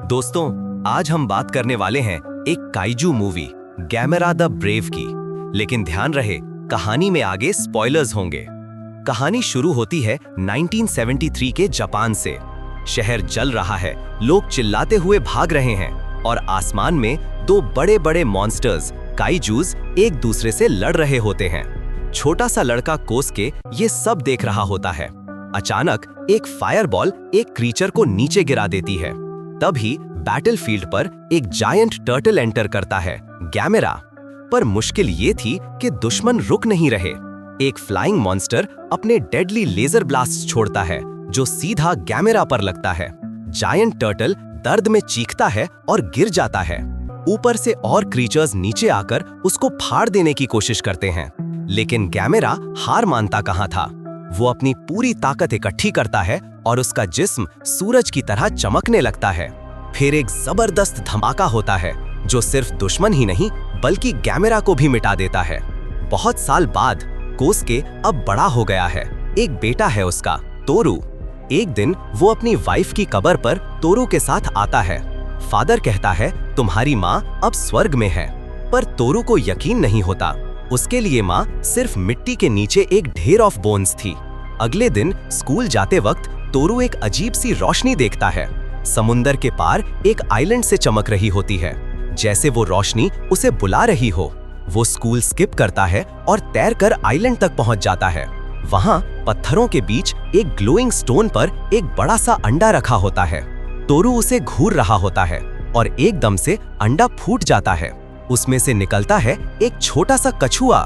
दोस्तों, आज हम बात करने वाले हैं एक काइजू मूवी गैमेरा द ब्रेव की। लेकिन ध्यान रहे, कहानी में आगे स्पॉयलर्स होंगे। कहानी शुरू होती है 1973 के जापान से। शहर जल रहा है, लोग चिल्लाते हुए भाग रहे हैं और आसमान में दो बड़े बड़े मॉन्स्टर्स काइजूज एक दूसरे से लड़ रहे होते हैं। छोटा सा लड़का कोसके ये सब देख रहा होता है। अचानक एक फायरबॉल एक क्रीचर को नीचे गिरा देती है। तभी बैटलफील्ड पर एक जायंट टर्टल एंटर करता है, गैमेरा। पर मुश्किल ये थी कि दुश्मन रुक नहीं रहे। एक फ्लाइंग मॉन्स्टर अपने डेडली लेजर ब्लास्ट छोड़ता है जो सीधा गैमेरा पर लगता है। जायंट टर्टल दर्द में चीखता है और गिर जाता है। ऊपर से और क्रीचर्स नीचे आकर उसको फाड़ देने की कोशिश करते हैं, लेकिन गैमेरा हार मानता कहाँ था। वो अपनी पूरी ताकत इकट्ठी करता है और उसका जिस्म सूरज की तरह चमकने लगता है। फिर एक जबरदस्त धमाका होता है जो सिर्फ दुश्मन ही नहीं बल्कि गैमेरा को भी मिटा देता है। बहुत साल बाद कोसके अब बड़ा हो गया है। एक बेटा है उसका, तोरू। एक दिन वो अपनी वाइफ की कब्र पर तोरू के साथ आता है। फादर कहता है, तुम्हारी माँ अब स्वर्ग में है। पर तोरू को यकीन नहीं होता। उसके लिए माँ सिर्फ मिट्टी के नीचे एक ढेर ऑफ बोन्स थी। अगले दिन स्कूल जाते वक्त तोरू एक अजीब सी रोशनी देखता है। समुंदर के पार एक आइलैंड से चमक रही होती है, जैसे वो रोशनी उसे बुला रही हो। वो स्कूल स्किप करता है और तैरकर आइलैंड तक पहुंच जाता है। वहां पत्थरों के बीच एक ग्लोइंग स्टोन पर एक बड़ा सा अंडा रखा होता है। तोरू उसे घूर रहा होता है और एकदम से अंडा फूट जाता है। उसमें से निकलता है एक छोटा सा कछुआ।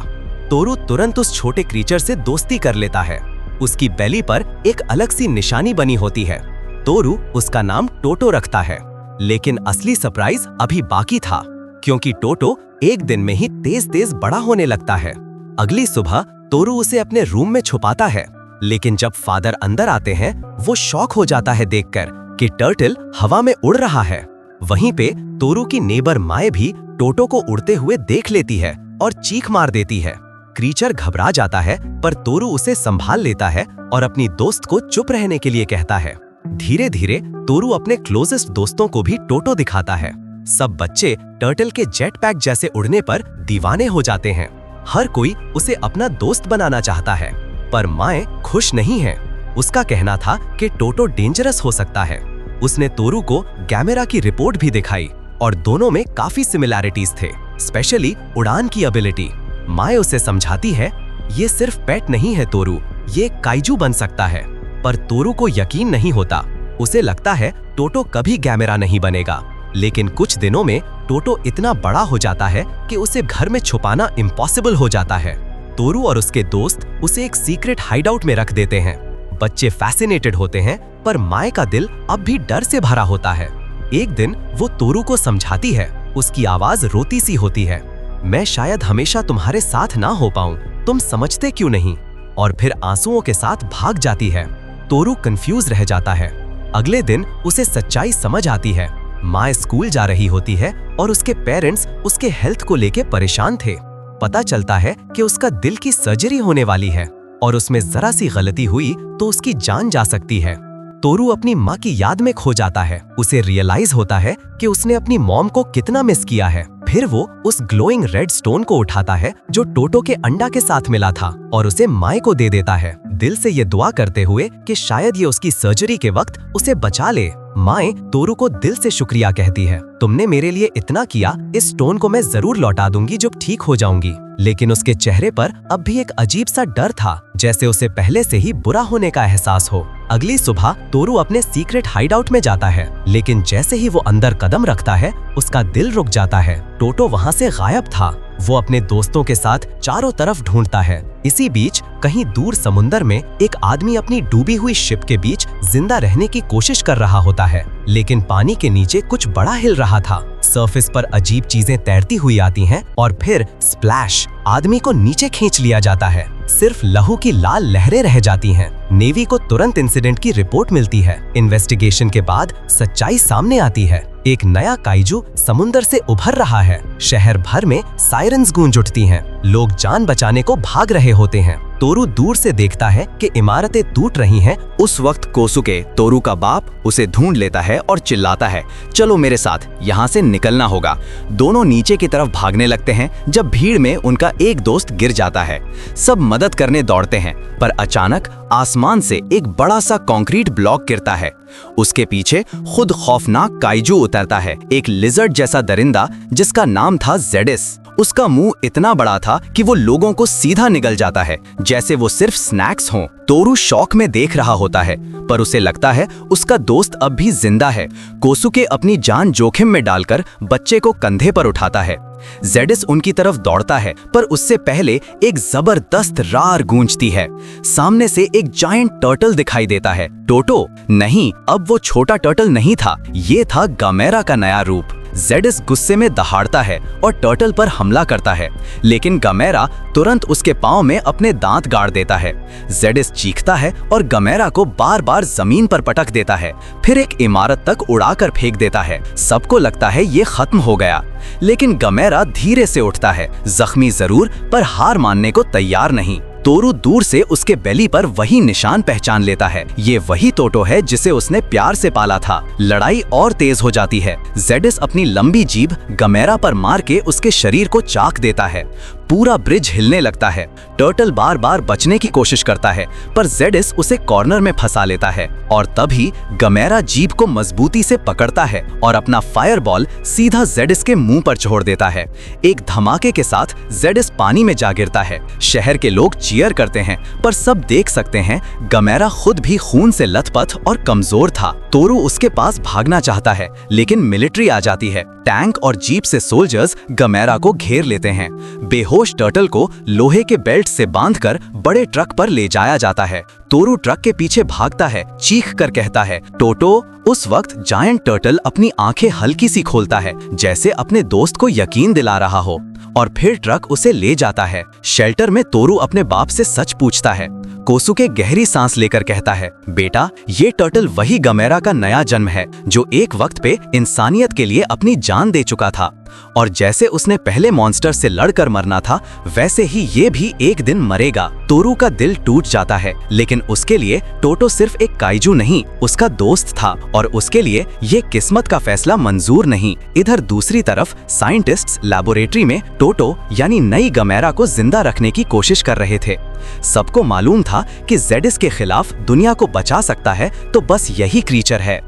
तोरू तुरंत उस छोटे क्रीचर से दोस्ती कर लेता है। उसकी बेली पर एक अलग सी निशानी बनी होती है। तोरू उसका नाम टोटो रखता है। लेकिन असली सरप्राइज अभी बाकी था, क्योंकि टोटो एक दिन में ही तेज तेज बड़ा होने लगता है। अगली सुबह तोरू उसे अपने रूम में छुपाता है, लेकिन जब फादर अंदर आते हैं वो शॉक हो जाता है देखकर कि टर्टल हवा में उड़ रहा है। वहीं पे तोरू की नेबर माए भी टोटो को उड़ते हुए देख लेती है और चीख मार देती है। क्रीचर घबरा जाता है, पर तोरू उसे संभाल लेता है और अपनी दोस्त को चुप रहने के लिए कहता है। धीरे धीरे तोरू अपने क्लोजेस्ट दोस्तों को भी टोटो दिखाता है। सब बच्चे टर्टल के जेट पैक जैसे उड़ने पर दीवाने हो जाते हैं। हर कोई उसे अपना दोस्त बनाना चाहता है, पर माए खुश नहीं है। उसका कहना था कि टोटो डेंजरस हो सकता है। उसने तोरू को गैमेरा की रिपोर्ट भी दिखाई और दोनों में काफी सिमिलैरिटीज थे, स्पेशली उड़ान की एबिलिटी। माए उसे समझाती है, ये सिर्फ पेट नहीं है तोरू, ये काइजू बन सकता है। पर तोरू को यकीन नहीं होता। उसे लगता है टोटो कभी गैमेरा नहीं बनेगा। लेकिन कुछ दिनों में टोटो इतना बड़ा हो जाता है कि उसे घर में छुपाना इम्पॉसिबल हो जाता है। तोरू और उसके दोस्त उसे एक सीक्रेट हाइडआउट में रख देते हैं। बच्चे फैसिनेटेड होते हैं, पर माए का दिल अब भी डर से भरा होता है। एक दिन वो तोरू को समझाती है। उसकी आवाज रोती सी होती है, मैं शायद हमेशा तुम्हारे साथ ना हो पाऊं, तुम समझते क्यों नहीं? और फिर आंसुओं के साथ भाग जाती है। तोरू कंफ्यूज रह जाता है। अगले दिन उसे सच्चाई समझ आती है। माँ स्कूल जा रही होती है और उसके पेरेंट्स उसके हेल्थ को लेके परेशान थे। पता चलता है कि उसका दिल की सर्जरी होने वाली है और उसमें जरा सी गलती हुई तो उसकी जान जा सकती है। तोरू अपनी माँ की याद में खो जाता है। उसे रियलाइज होता है कि उसने अपनी मॉम को कितना मिस किया है। फिर वो उस ग्लोइंग रेड स्टोन को उठाता है जो टोटो के अंडा के साथ मिला था और उसे माए को दे देता है, दिल से ये दुआ करते हुए कि शायद ये उसकी सर्जरी के वक्त उसे बचा ले। माए तोरू को दिल से शुक्रिया कहती है, तुमने मेरे लिए इतना किया, इस स्टोन को मैं जरूर लौटा दूंगी जब ठीक हो जाऊंगी। लेकिन उसके चेहरे पर अब भी एक अजीब सा डर था, जैसे उसे पहले से ही बुरा होने का एहसास हो। अगली सुबह तोरू अपने सीक्रेट हाइडआउट में जाता है, लेकिन जैसे ही वो अंदर कदम रखता है उसका दिल रुक जाता है। टोटो वहाँ से गायब था। वो अपने दोस्तों के साथ चारों तरफ ढूंढता है। इसी बीच कहीं दूर समुंदर में एक आदमी अपनी डूबी हुई शिप के बीच जिंदा रहने की कोशिश कर रहा होता है, लेकिन पानी के नीचे कुछ बड़ा हिल रहा था। सरफेस पर अजीब चीजें तैरती हुई आती हैं और फिर स्प्लैश, आदमी को नीचे खींच लिया जाता है। सिर्फ लहू की लाल लहरें रह जाती हैं। नेवी को तुरंत इंसिडेंट की रिपोर्ट मिलती है। इन्वेस्टिगेशन के बाद सच्चाई सामने आती है। एक नया काइजू समुंदर से उभर रहा है। शहर भर में सायरन्स गूंज उठती हैं। लोग जान बचाने को भाग रहे होते हैं। तोरू दूर से देखता है कि इमारतें टूट रही हैं। उस वक्त कोसुके, तोरू का बाप, उसे ढूंढ लेता है और चिल्लाता है, चलो मेरे साथ, यहाँ से निकलना होगा। दोनों नीचे की तरफ भागने लगते हैं जब भीड़ में उनका एक दोस्त गिर जाता है। सब मदद करने दौड़ते हैं, पर अचानक आसमान से एक बड़ा सा कंक्रीट ब्लॉक गिरता है। उसके पीछे खुद खौफनाक काइजू उतरता है, एक लिजर्ड जैसा दरिंदा जिसका नाम था जेडिस। उसका मुंह इतना बड़ा था कि वो लोगों को सीधा निगल जाता है, जैसे वो सिर्फ स्नैक्स हों। तोरू शौक में देख रहा होता है, पर उसे लगता है उसका दोस्त अब भी जिंदा है। कोसुके अपनी जान जोखिम में डालकर बच्चे को कंधे पर उठाता है। जेडिस उनकी तरफ दौड़ता है, पर उससे पहले एक जबरदस्त रार गूंजती है। सामने से एक जायंट टर्टल दिखाई देता है। टोटो नहीं, अब वो छोटा टर्टल नहीं था, ये था गमेरा का नया रूप। जेडिस गुस्से में दहाड़ता है और टर्टल पर हमला करता है, लेकिन गमेरा तुरंत उसके पांव में अपने दांत गाड़ देता है। जेडिस चीखता है और गमेरा को बार बार जमीन पर पटक देता है, फिर एक इमारत तक उड़ाकर फेंक देता है। सबको लगता है ये खत्म हो गया, लेकिन गमेरा धीरे से उठता है, जख्मी जरूर पर हार मानने को तैयार नहीं। तोरू दूर से उसके बेली पर वही निशान पहचान लेता है। ये वही टोटो है जिसे उसने प्यार से पाला था। लड़ाई और तेज हो जाती है। जेडिस अपनी लंबी जीभ गमेरा पर मार के उसके शरीर को चाक देता है। पूरा ब्रिज हिलने लगता है। टर्टल बार बार बचने की कोशिश करता है, पर जेडिस उसे कॉर्नर में फंसा लेता है और तभी गमेरा जीभ को मजबूती से पकड़ता है और अपना फायरबॉल सीधा जेडिस के मुंह पर छोड़ देता है। एक धमाके के साथ जेडिस पानी में जा गिरता है। शहर के लोग चीयर करते हैं, पर सब देख सकते हैं गमेरा खुद भी खून से लथपथ और कमजोर था। तोरू उसके पास भागना चाहता है, लेकिन मिलिट्री आ जाती है। टैंक और जीप से सोल्जर्स गमेरा को घेर लेते हैं। बेहोश टर्टल को लोहे के बेल्ट से बांधकर बड़े ट्रक पर ले जाया जाता है। तोरू ट्रक के पीछे भागता है, चीख कर कहता है, टोटो। उस वक्त जायंट टर्टल अपनी आंखें हल्की सी खोलता है, जैसे अपने दोस्त को यकीन दिला रहा हो, और फिर ट्रक उसे ले जाता है। शेल्टर में तोरू अपने बाप से सच पूछता है। कोसुके गहरी सांस लेकर कहता है, बेटा, ये टर्टल वही गमेरा का नया जन्म है जो एक वक्त पे इंसानियत के लिए अपनी जान दे चुका था, और जैसे उसने पहले मॉन्स्टर से लड़कर मरना था, वैसे ही ये भी एक दिन मरेगा। तोरू का दिल टूट जाता है, लेकिन उसके लिए टोटो सिर्फ एक काइजू नहीं, उसका दोस्त था, और उसके लिए ये किस्मत का फैसला मंजूर नहीं। इधर दूसरी तरफ साइंटिस्ट्स लैबोरेटरी में टोटो यानी नई गमेरा को जिंदा रखने की कोशिश कर रहे थे। सबको मालूम था कि जेडिस के खिलाफ दुनिया को बचा सकता है तो बस यही क्रीचर है।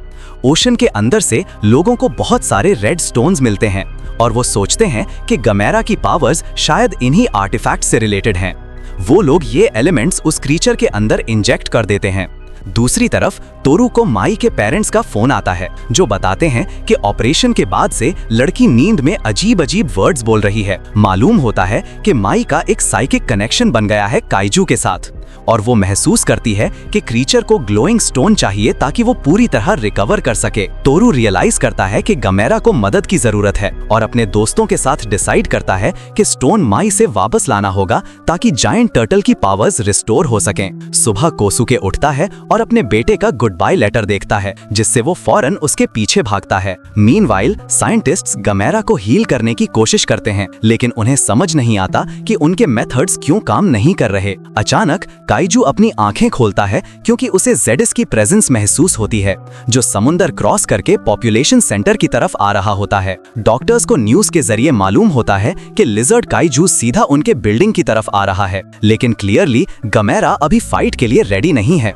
ओशन के अंदर से लोगों को बहुत सारे रेड स्टोन्स मिलते हैं, और वो सोचते हैं कि गमेरा की पावर्स शायद इन्हीं आर्टिफैक्ट से रिलेटेड हैं। वो लोग ये एलिमेंट्स उस क्रीचर के अंदर इंजेक्ट कर देते हैं। दूसरी तरफ तोरू को माई के पेरेंट्स का फोन आता है, जो बताते हैं कि ऑपरेशन के बाद से लड़की नींद में अजीब अजीब वर्ड्स बोल रही है। मालूम होता है कि माई का एक साइकिक कनेक्शन बन गया है काइजू के साथ, और वो महसूस करती है कि क्रीचर को ग्लोइंग स्टोन चाहिए ताकि वो पूरी तरह रिकवर कर सके। तोरू रियलाइज करता है कि गमेरा को मदद की जरूरत है, और अपने दोस्तों के साथ डिसाइड करता है कि स्टोन माई से वापस लाना होगा ताकि जायंट टर्टल की पावर्स रिस्टोर हो सकें। सुबह कोसुके उठता है और अपने बेटे का गुड बाय लेटर देखता है, जिससे वो फौरन उसके पीछे भागता है। मीनवाइल साइंटिस्ट्स गमेरा को हील करने की कोशिश करते हैं, लेकिन उन्हें समझ नहीं आता कि उनके मेथड्स क्यों काम नहीं कर रहे। अचानक काइजू अपनी आंखें खोलता है, क्योंकि उसे जेडिस की प्रेजेंस महसूस होती है, जो समुंदर क्रॉस करके पॉपुलेशन सेंटर की तरफ आ रहा होता है। डॉक्टर्स को न्यूज के जरिए मालूम होता है कि लिजर्ड काइजू सीधा उनके बिल्डिंग की तरफ आ रहा है, लेकिन क्लियरली गमेरा अभी फाइट के लिए रेडी नहीं है।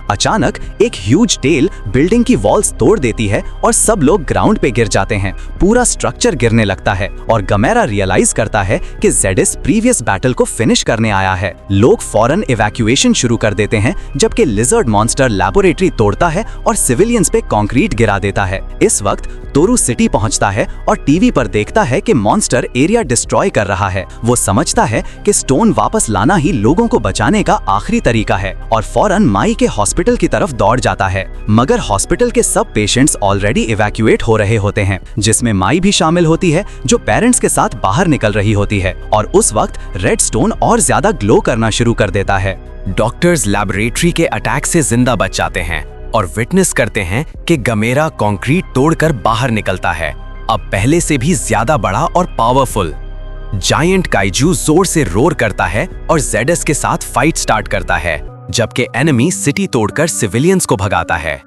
अचानक एक ह्यूज टेल बिल्डिंग की वॉल्स तोड़ देती है और सब लोग ग्राउंड पे गिर जाते हैं। पूरा स्ट्रक्चर गिरने लगता है और गमेरा रियलाइज करता है कि जेडिस प्रीवियस बैटल को फिनिश करने आया है। लोग फौरन इवैक्यूएशन शुरू कर देते हैं, जबकि लिजर्ड मॉन्स्टर लैबोरेटरी तोड़ता है और सिविलियंस पे कंक्रीट गिरा देता है। इस वक्त तोरू सिटी पहुंचता है और टीवी पर देखता है कि मॉन्स्टर एरिया डिस्ट्रॉय कर रहा है। वो समझता है कि स्टोन वापस लाना ही लोगों को बचाने का आखिरी तरीका है, और फौरन माई के हॉस्पिटल की तरफ दौड़ जाता है। मगर हॉस्पिटल के सब पेशेंट्स ऑलरेडी इवैक्यूएट हो रहे होते हैं, जिसमें माई भी शामिल होती है, जो पेरेंट्स के साथ बाहर निकल रही होती है। और उस वक्त रेड स्टोन और ज्यादा ग्लो करना शुरू कर देता है। डॉक्टर्स लैबोरेटरी के अटैक से जिंदा बच जाते हैं और विटनेस करते हैं कि गमेरा कंक्रीट तोड़कर बाहर निकलता है, अब पहले से भी ज्यादा बड़ा और पावरफुल। जायंट काइजू जोर से रोर करता है और जेडस के साथ फाइट स्टार्ट करता है, जबकि एनिमी सिटी तोड़कर सिविलियंस को भगाता है।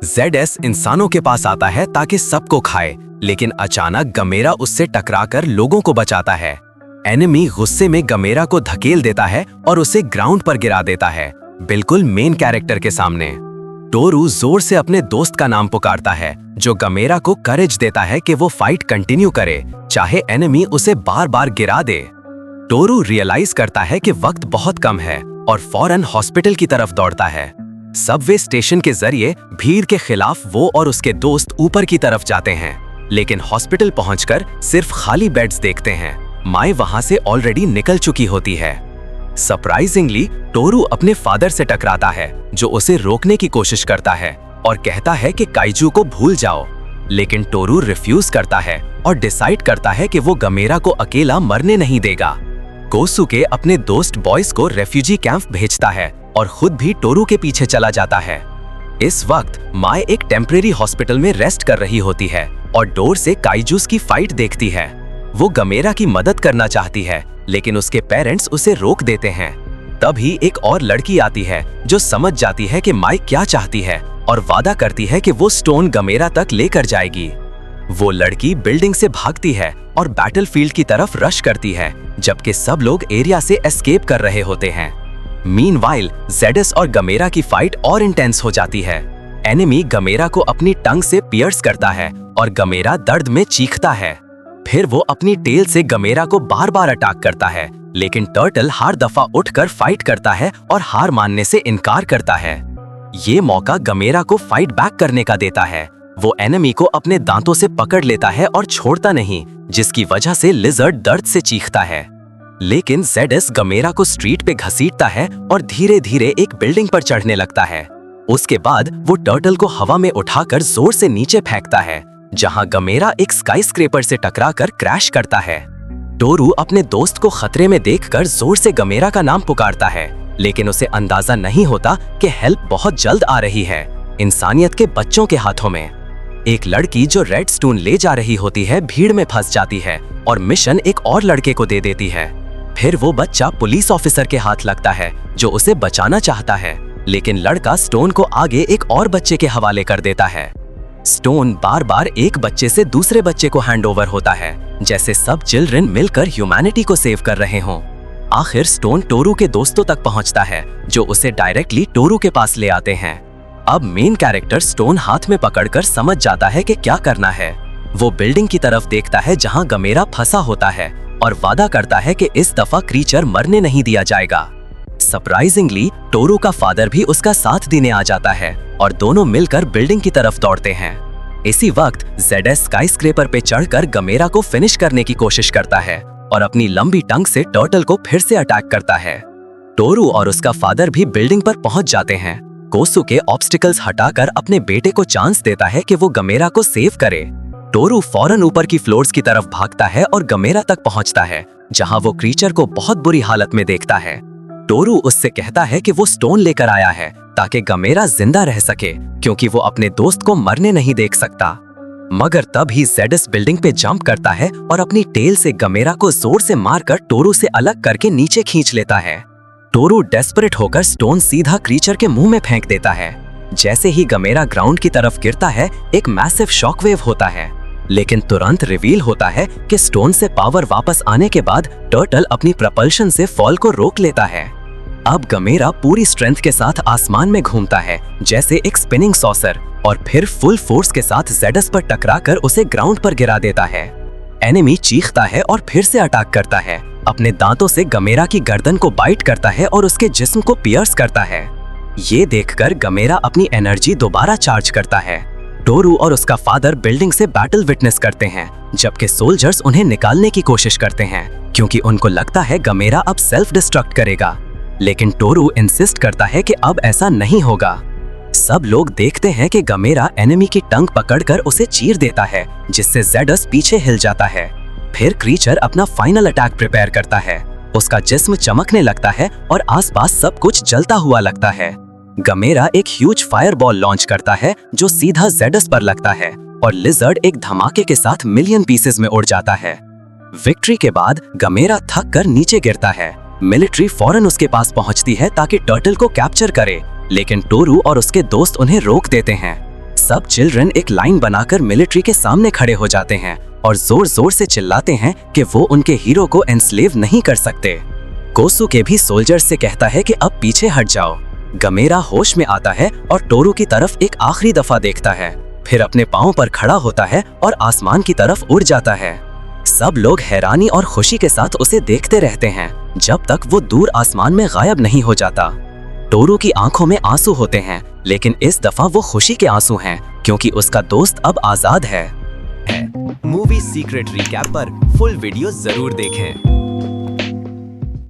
जेडस इंसानों के पास आता है ताकि सबको खाए, लेकिन अचानक गमेरा उससे टकराकर लोगों को बचाता है। एनिमी गुस्से में गमेरा को धकेल देता है और उसे ग्राउंड पर गिरा देता है, बिल्कुल मेन कैरेक्टर के सामने। टोरू जोर से अपने दोस्त का नाम पुकारता है, जो गमेरा को करेज देता है कि वो फाइट कंटिन्यू करे, चाहे एनिमी उसे बार बार गिरा दे। टोरू रियलाइज करता है कि वक्त बहुत कम है और फौरन हॉस्पिटल की तरफ दौड़ता है। सबवे स्टेशन के जरिए भीड़ के खिलाफ वो और उसके दोस्त ऊपर की तरफ जाते हैं, लेकिन हॉस्पिटल पहुंचकर सिर्फ खाली बेड्स देखते हैं। माई वहां से ऑलरेडी निकल चुकी होती है। सरप्राइजिंगली टोरू अपने फादर से टकराता है, जो उसे रोकने की कोशिश करता है और कहता है कि काइजू को भूल जाओ, लेकिन टोरू रिफ्यूज करता है और डिसाइड करता है कि वो गमेरा को अकेला मरने नहीं देगा। कोसुके अपने दोस्त बॉयज को रेफ्यूजी कैंप भेजता है और खुद भी टोरू के पीछे चला जाता है। इस वक्त माई एक टेम्परेरी हॉस्पिटल में रेस्ट कर रही होती है और डोर से काइजूस की फाइट देखती है। वो गमेरा की मदद करना चाहती है, लेकिन उसके पेरेंट्स उसे रोक देते हैं। तभी एक और लड़की आती है जो समझ जाती है कि माई क्या चाहती है और वादा करती है कि वो स्टोन गमेरा तक लेकर जाएगी। वो लड़की बिल्डिंग से भागती है और बैटलफील्ड की तरफ रश करती है, जबकि सब लोग एरिया से एस्केप कर रहे होते हैं। मीनवाइल जेडस और गमेरा की फाइट और इंटेंस हो जाती है। एनिमी गमेरा को अपनी टंग से पियर्स करता है और गमेरा दर्द में चीखता है। फिर वो अपनी टेल से गमेरा को बार बार अटैक करता है, लेकिन टर्टल हर दफा उठकर फाइट करता है और हार मानने से इनकार करता है। ये मौका गमेरा को फाइट बैक करने का देता है। वो एनिमी को अपने दांतों से पकड़ लेता है और छोड़ता नहीं, जिसकी वजह से लिजर्ड दर्द से चीखता है। लेकिन जेडस गमेरा को स्ट्रीट पे घसीटता है और धीरे धीरे एक बिल्डिंग पर चढ़ने लगता है। उसके बाद वो टर्टल को हवा में उठाकर जोर से नीचे फेंकता है, जहां गमेरा एक स्काईस्क्रेपर से टकराकर क्रैश करता है। टोरू अपने दोस्त को खतरे में देखकर जोर से गमेरा का नाम पुकारता है, लेकिन उसे अंदाजा नहीं होता कि हेल्प बहुत जल्द आ रही है, इंसानियत के बच्चों के हाथों में। एक लड़की जो रेड स्टोन ले जा रही होती है भीड़ में फंस जाती है और मिशन एक और लड़के को दे देती है। फिर वो बच्चा पुलिस ऑफिसर के हाथ लगता है, जो उसे बचाना चाहता है, लेकिन लड़का स्टोन को आगे एक और बच्चे के हवाले कर देता है। स्टोन बार बार एक बच्चे से दूसरे बच्चे को हैंडओवर होता है, जैसे सब चिल्ड्रन मिलकर ह्यूमैनिटी को सेव कर रहे हों। आखिर स्टोन टोरू के दोस्तों तक पहुंचता है, जो उसे डायरेक्टली टोरू के पास ले आते हैं। अब मेन कैरेक्टर स्टोन हाथ में पकड़कर समझ जाता है कि क्या करना है। वो बिल्डिंग की तरफ देखता है जहां गमेरा फंसा होता है और वादा करता है कि इस दफा क्रीचर मरने नहीं दिया जाएगा। सरप्राइजिंगली टोरू का फादर भी उसका साथ देने आ जाता है और दोनों मिलकर बिल्डिंग की तरफ दौड़ते हैं। इसी वक्त जेडस स्काईस्क्रेपर पे चढ़कर गमेरा को फिनिश करने की कोशिश करता है और अपनी लंबी टंग से टर्टल को फिर से अटैक करता है। टोरू और उसका फादर भी बिल्डिंग पर पहुंच जाते हैं। कोसुके ऑब्स्टिकल्स हटाकर अपने बेटे को चांस देता है कि वो गमेरा को सेव करे। टोरू फौरन ऊपर की फ्लोर्स की तरफ भागता है और गमेरा तक पहुंचता है, जहां वो क्रीचर को बहुत बुरी हालत में देखता है। टोरू उससे कहता है कि वो स्टोन लेकर आया है ताकि गमेरा जिंदा रह सके, क्योंकि वो अपने दोस्त को मरने नहीं देख सकता। मगर तब ही जेडस बिल्डिंग पे जंप करता है और अपनी टेल से गमेरा को जोर से मारकर टोरू से अलग करके नीचे खींच लेता है। टोरू डेस्परेट होकर स्टोन सीधा क्रीचर के मुंह में फेंक देता है। जैसे ही गमेरा ग्राउंड की तरफ गिरता है, एक मैसिव शॉकवेव होता है, लेकिन तुरंत रिवील होता है कि स्टोन से पावर वापस आने के बाद टर्टल अपनी प्रपल्शन से फॉल को रोक लेता है। अब गमेरा पूरी स्ट्रेंथ के साथ आसमान में घूमता है जैसे एक स्पिनिंग सॉसर, और फिर फुल फोर्स के साथ जेडस पर टकराकर उसे ग्राउंड पर गिरा देता है। एनिमी चीखता है और फिर से अटैक करता है। अपने दांतों से गमेरा की गर्दन को बाइट करता है और उसके जिस्म को पियर्स करता है। ये देखकर गमेरा अपनी एनर्जी दोबारा चार्ज करता है। टोरू और उसका फादर बिल्डिंग से बैटल विटनेस करते हैं, जबकि सोल्जर्स उन्हें निकालने की कोशिश करते हैं, क्योंकि उनको लगता है गमेरा अब सेल्फ डिस्ट्रक्ट करेगा। लेकिन टोरू इंसिस्ट करता है कि अब ऐसा नहीं होगा। सब लोग देखते हैं कि गमेरा एनिमी की टंग पकड़कर उसे चीर देता है, जिससे जेडस पीछे हिल जाता है। फिर क्रीचर अपना फाइनल अटैक प्रिपेयर करता है। उसका जिस्म चमकने लगता है और आसपास सब कुछ जलता हुआ लगता है। गमेरा एक ह्यूज फायरबॉल लॉन्च करता है जो सीधा जेडस पर लगता है और लिजर्ड एक धमाके के साथ मिलियन पीसेस में उड़ जाता है। विक्ट्री के बाद गमेरा थक कर नीचे गिरता है। मिलिट्री फौरन उसके पास पहुंचती है ताकि टर्टल को कैप्चर करे, लेकिन टोरू और उसके दोस्त उन्हें रोक देते हैं। सब चिल्ड्रन एक लाइन बनाकर मिलिट्री के सामने खड़े हो जाते हैं और जोर जोर से चिल्लाते हैं कि वो उनके हीरो को एनस्लेव नहीं कर सकते। कोसुके भी सोल्जर्स से कहता है कि अब पीछे हट जाओ। गमेरा होश में आता है और टोरू की तरफ एक आखिरी दफा देखता है, फिर अपने पांव पर खड़ा होता है और आसमान की तरफ उड़ जाता है। सब लोग हैरानी और खुशी के साथ उसे देखते रहते हैं जब तक वो दूर आसमान में गायब नहीं हो जाता। टोरू की आंखों में आंसू होते हैं, लेकिन इस दफा वो खुशी के आंसू हैं क्योंकि उसका दोस्त अब आजाद है। मूवी सीक्रेट रिकैप पर फुल वीडियो जरूर देखें।